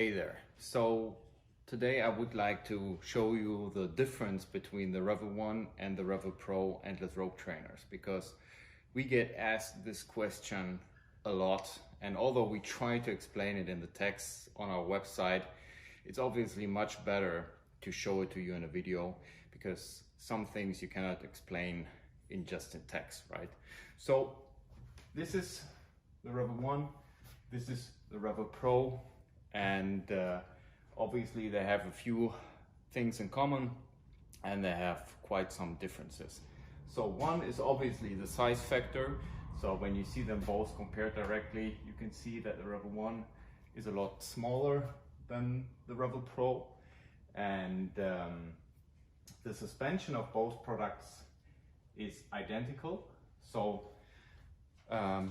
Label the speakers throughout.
Speaker 1: Hey there. So today I would like to show you the difference between the Revel 1 and the Revel Pro endless rope trainers, because we get asked this question a lot, and although we try to explain it in the text on our website, it's obviously much better to show it to you in a video, because some things you cannot explain in just in text, right? So this is the Revel 1, this is the Revel Pro, and obviously they have a few things in common and they have quite some differences. So one is obviously the size factor. So when you see them both compared directly, you can see that the Revel 1 is a lot smaller than the Revel Pro, and the suspension of both products is identical. So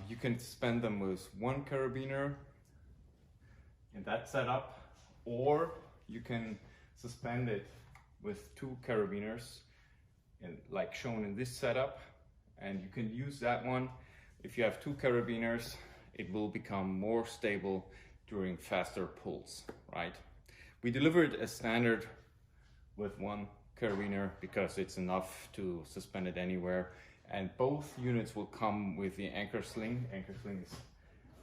Speaker 1: you can suspend them with one carabiner in that setup, or you can suspend it with two carabiners, like shown in this setup, and you can use that one. If you have two carabiners, it will become more stable during faster pulls, right? We deliver it as standard with one carabiner because it's enough to suspend it anywhere, and both units will come with the anchor sling. Anchor sling is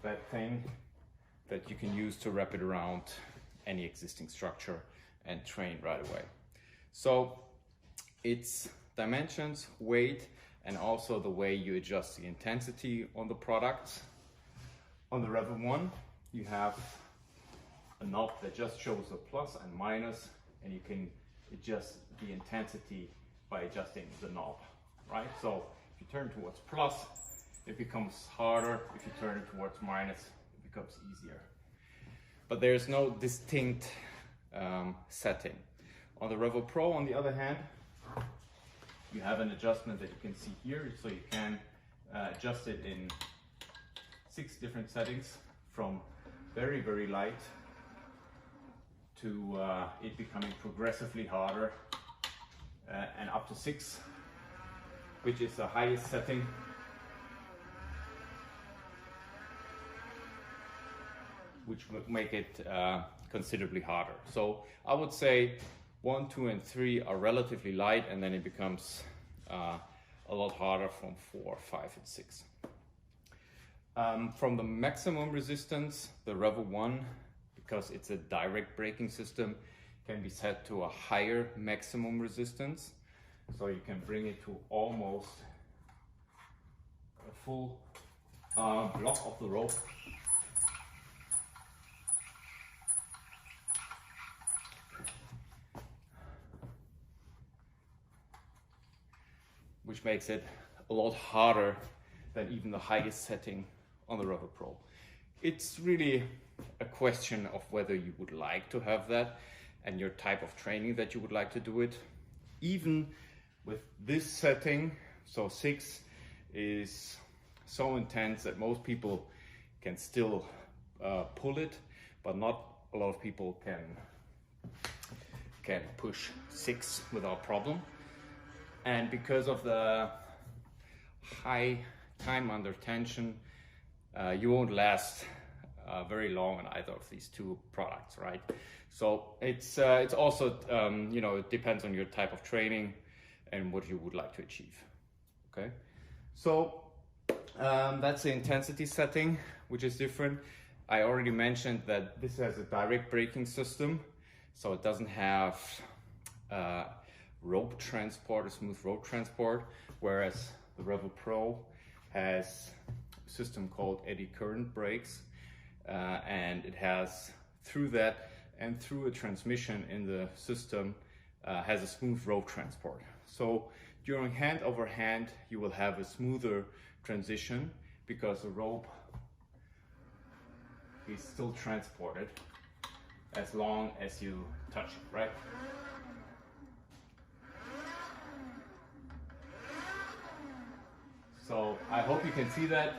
Speaker 1: that thing that you can use to wrap it around any existing structure and train right away. So it's dimensions, weight, and also the way you adjust the intensity on the product. On the Revel 1, you have a knob that just shows a plus and minus, and you can adjust the intensity by adjusting the knob, right? So if you turn towards plus, it becomes harder. If you turn it towards minus, it becomes easier. But there's no distinct setting. On the Revel Pro, on the other hand, you have an adjustment that you can see here. So you can adjust it in 6 different settings, from very, very light to it becoming progressively harder, and up to 6, which is the highest setting. Which would make it considerably harder. So I would say 1, 2, and 3 are relatively light, and then it becomes a lot harder from 4, 5, and 6. From the maximum resistance, the Revel 1, because it's a direct braking system, can be set to a higher maximum resistance. So you can bring it to almost a full block of the rope. Which makes it a lot harder than even the highest setting on the Revel Pro. It's really a question of whether you would like to have that and your type of training that you would like to do it. Even with this setting, so 6 is so intense that most people can still pull it, but not a lot of people can push 6 without problem. And because of the high time under tension, you won't last very long on either of these two products, right? So it's also, you know, it depends on your type of training and what you would like to achieve, okay? So that's the intensity setting, which is different. I already mentioned that this has a direct braking system, so it doesn't have rope transport, a smooth rope transport, whereas the Revel Pro has a system called eddy current brakes, and it has, through that and through a transmission in the system, has a smooth rope transport. So during hand over hand, you will have a smoother transition because the rope is still transported as long as you touch it, right? So I hope you can see that.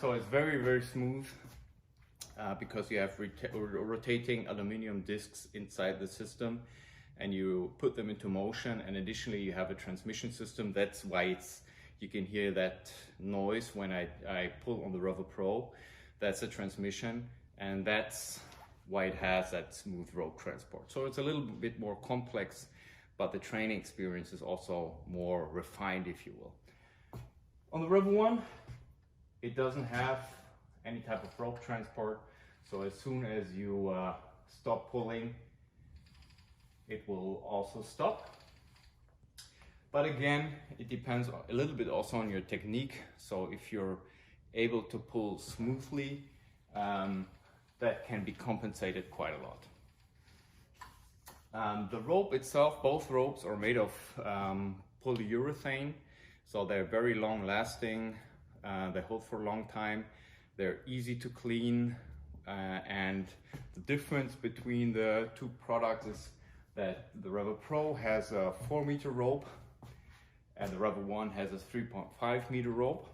Speaker 1: So it's very, very smooth because you have rotating aluminum discs inside the system, and you put them into motion, and additionally you have a transmission system. That's why you can hear that noise when I pull on the Revel Pro. That's a transmission, and that's why it has that smooth rope transport. So it's a little bit more complex, but the training experience is also more refined, if you will. On the Revel 1, it doesn't have any type of rope transport. So as soon as you stop pulling, it will also stop. But again, it depends a little bit also on your technique. So if you're able to pull smoothly, that can be compensated quite a lot. The rope itself, both ropes are made of polyurethane, so they're very long lasting, they hold for a long time, they're easy to clean, and the difference between the two products is that the Revel Pro has a 4-meter rope and the Revel 1 has a 3.5-meter rope,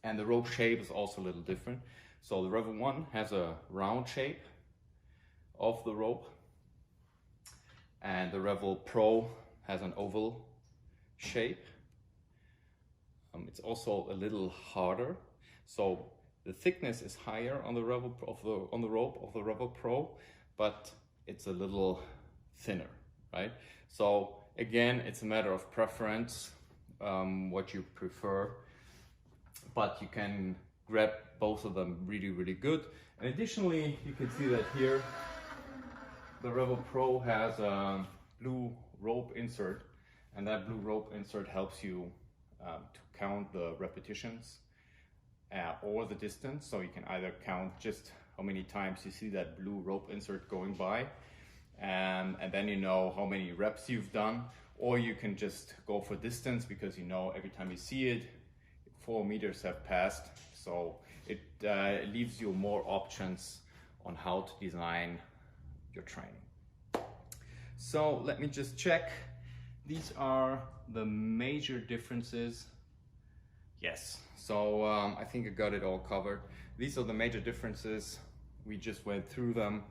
Speaker 1: and the rope shape is also a little different. So the Revel 1 has a round shape of the rope, and the Revel Pro has an oval shape. It's also a little harder, so the thickness is higher on the rope of the Revel Pro, but it's a little thinner, right? So again, it's a matter of preference, what you prefer, but you can grab both of them really, really good. And additionally, you can see that here the Revel Pro has a blue rope insert, and that blue rope insert helps you to count the repetitions or the distance. So you can either count just how many times you see that blue rope insert going by, and then you know how many reps you've done, or you can just go for distance because you know every time you see it, 4 meters have passed. So it leaves you more options on how to design your training. So let me just check. These are the major differences. Yes, so I think I got it all covered. These are the major differences. We just went through them.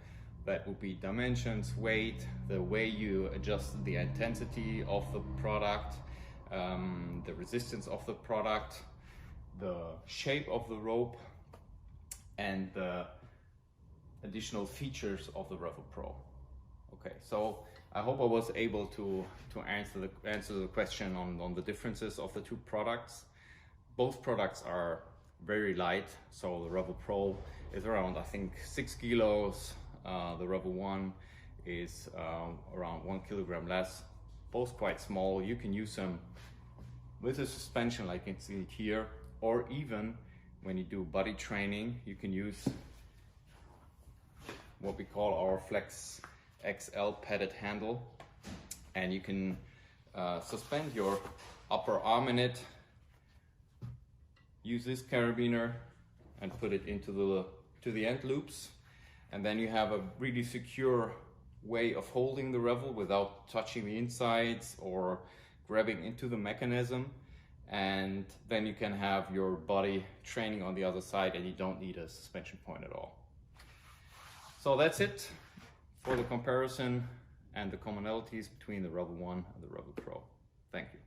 Speaker 1: That would be dimensions, weight, the way you adjust the intensity of the product, the resistance of the product, the shape of the rope, and the additional features of the Revel Pro. Okay, so I hope I was able to answer the question on the differences of the two products. Both products are very light, so the Revel Pro is around, I think, 6 kilos. The Revel 1 is around 1 kilogram less. Both quite small. You can use them with a suspension like you can see here, or even when you do body training, you can use what we call our Flex XL padded handle, and you can suspend your upper arm in it, use this carabiner and put it into the end loops, and then you have a really secure way of holding the Revel without touching the insides or grabbing into the mechanism, and then you can have your body training on the other side and you don't need a suspension point at all. So that's it for the comparison and the commonalities between the Revel 1 and the Revel Pro. Thank you.